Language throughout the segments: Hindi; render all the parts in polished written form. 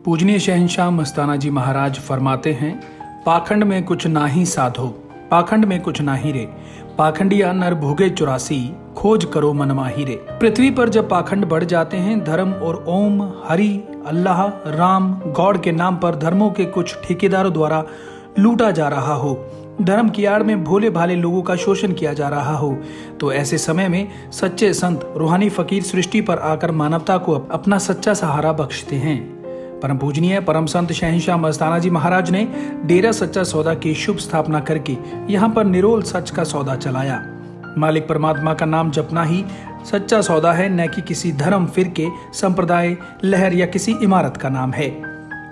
पूजनीय शहंशाह मस्ताना जी महाराज फरमाते हैं, पाखंड में कुछ नाही साधो, पाखंड में कुछ नाही रे, पाखंडिया नर भोगे 84, खोज करो मनमाही रे। पृथ्वी पर जब पाखंड बढ़ जाते हैं, धर्म और ओम, हरि, अल्लाह, राम, गॉड के नाम पर धर्मों के कुछ ठेकेदारों द्वारा लूटा जा रहा हो, धर्म की आड़ में भोले भाले लोगों का शोषण किया जा रहा हो, तो ऐसे समय में सच्चे संत रूहानी फकीर सृष्टि पर आकर मानवता को अपना सच्चा सहारा बख्शते हैं। परम पूजनीय परम संत शहंशाह मस्ताना जी महाराज ने डेरा सच्चा सौदा की शुभ स्थापना करके यहाँ पर निरोल सच का सौदा चलाया। मालिक परमात्मा का नाम जपना ही सच्चा सौदा है, न कि किसी धर्म, फिरके, संप्रदाय, लहर या किसी इमारत का नाम है।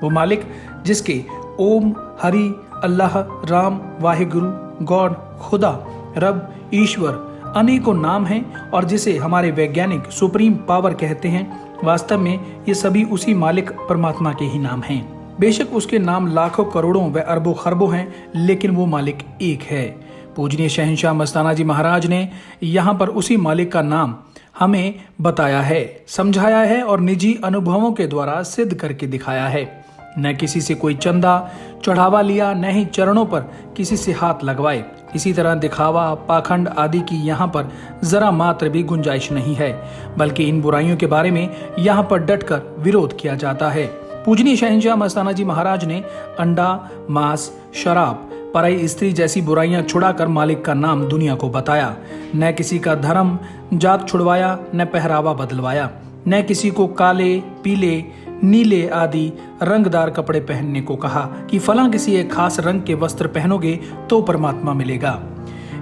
वो मालिक जिसके ओम, हरि, अल्लाह, राम, वाहिगुरु, गॉड, खुदा, रब, ईश्वर अनेकों नाम हैं और जिसे हमारे वैज्ञानिक सुप्रीम पावर कहते हैं, वास्तव में ये सभी उसी मालिक परमात्मा के ही नाम हैं। बेशक उसके नाम लाखों करोड़ों व अरबों खरबों हैं, लेकिन वो मालिक एक है। पूजनीय शहंशाह मस्ताना जी महाराज ने यहाँ पर उसी मालिक का नाम हमें बताया है, समझाया है और निजी अनुभवों के द्वारा सिद्ध करके दिखाया है। न किसी से कोई चंदा चढ़ावा लिया, न ही चरणों पर किसी से हाथ लगवाए। इसी तरह दिखावा, पाखंड आदि की यहाँ पर जरा मात्र भी गुंजाइश नहीं है, बल्कि इन बुराइयों के बारे में यहाँ पर डटकर विरोध किया जाता है। पूजनीय शहंशाह मस्ताना जी महाराज ने अंडा, मांस, शराब, पराई स्त्री जैसी बुराइयां छुड़ाकर मालिक का नाम दुनिया को बताया। न किसी का धर्म जात छुड़वाया, न पहरावा बदलवाया, न किसी को काले, पीले, नीले आदि रंगदार कपड़े पहनने को कहा कि फलां किसी एक खास रंग के वस्त्र पहनोगे तो परमात्मा मिलेगा,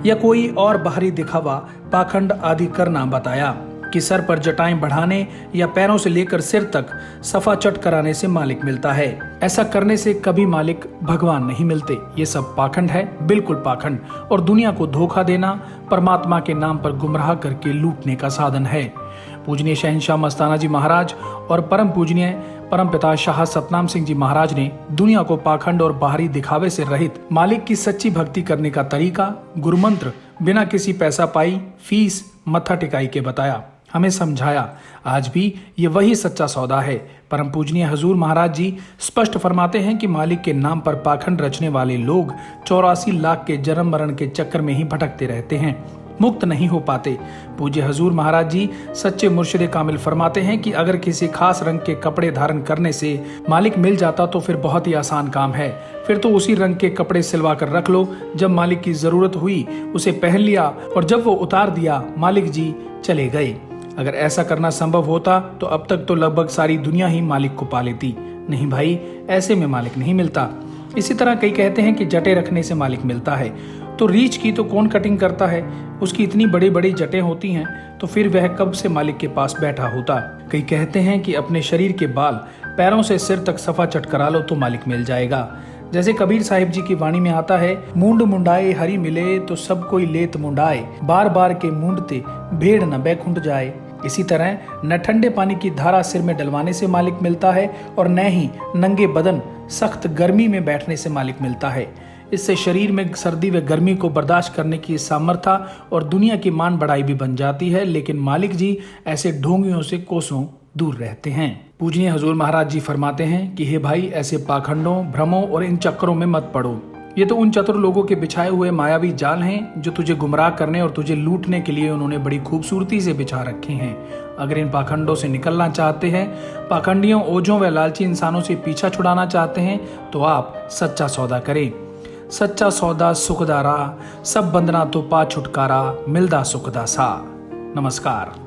या कोई और बाहरी दिखावा, पाखंड आदि करना बताया कि सर पर जटाएं बढ़ाने या पैरों से लेकर सिर तक सफा चट कराने से मालिक मिलता है। ऐसा करने से कभी मालिक भगवान नहीं मिलते। ये सब पाखंड है, बिल्कुल पाखंड, और दुनिया को धोखा देना, परमात्मा के नाम पर गुमराह करके लूटने का साधन है। पूजनीय शहंशाह मस्ताना जी महाराज और परम पूजनीय परम पिता शाह सतनाम सिंह जी महाराज ने दुनिया को पाखंड और बाहरी दिखावे से रहित मालिक की सच्ची भक्ति करने का तरीका, गुरुमंत्र, बिना किसी पैसा पाई, फीस, मत्था टिकाई के बताया, हमें समझाया। आज भी ये वही सच्चा सौदा है। परम पूजनीय हजूर महाराज जी स्पष्ट फरमाते हैं कि मालिक के नाम पर पाखंड रचने वाले लोग 84 लाख के जन्म मरण के चक्कर में ही भटकते रहते हैं, मुक्त नहीं हो पाते। पूज्य हजूर महाराज जी सच्चे मुर्शिद कामिल फरमाते हैं कि अगर किसी खास रंग के कपड़े धारण करने से मालिक मिल जाता तो फिर बहुत ही आसान काम है। फिर तो उसी रंग के कपड़े सिलवा कर रख लो, जब मालिक की जरूरत हुई उसे पहन लिया और जब वो उतार दिया मालिक जी चले गए। अगर ऐसा करना संभव होता तो अब तक तो लगभग सारी दुनिया ही मालिक को पा लेती। नहीं भाई, ऐसे में मालिक नहीं मिलता। इसी तरह कई कहते हैं कि जटे रखने से मालिक मिलता है, तो रीछ की तो कौन कटिंग करता है, उसकी इतनी बड़ी बड़ी जटें होती हैं, तो फिर वह कब से मालिक के पास बैठा होता। कई कहते हैं कि अपने शरीर के बाल पैरों से सिर तक सफा चट करा लो तो मालिक मिल जाएगा। जैसे कबीर साहिब जी की वाणी में आता है, मूंड मुंडाए हरि मिले तो सब कोई लेत मुंडाए, बार बार के मूंडते भेड़ न बैकुंठ जाए। इसी तरह न ठंडे पानी की धारा सिर में डलवाने से मालिक मिलता है और न ही नंगे बदन सख्त गर्मी में बैठने से मालिक मिलता है। इससे शरीर में सर्दी व गर्मी को बर्दाश्त करने की सामर्थ्य और दुनिया की मान बढ़ाई भी बन जाती है, लेकिन मालिक जी ऐसे ढोंगियों से कोसों दूर रहते हैं। पूजनीय हजूर महाराज जी फरमाते हैं कि हे भाई, ऐसे पाखंडों, भ्रमों और इन चक्करों में मत पड़ो। ये तो उन चतुर लोगों के बिछाए हुए मायावी जाल हैं जो तुझे गुमराह करने और तुझे लूटने के लिए उन्होंने बड़ी खूबसूरती से बिछा रखे हैं। अगर इन पाखंडों से निकलना चाहते हैं, पाखंडियों, ओझों व लालची इंसानों से पीछा छुड़ाना चाहते हैं, तो आप सच्चा सौदा करें। सच्चा सौदा सुखदारा, सब बंदना तो पा छुटकारा, मिलदा सुखदा सा। नमस्कार।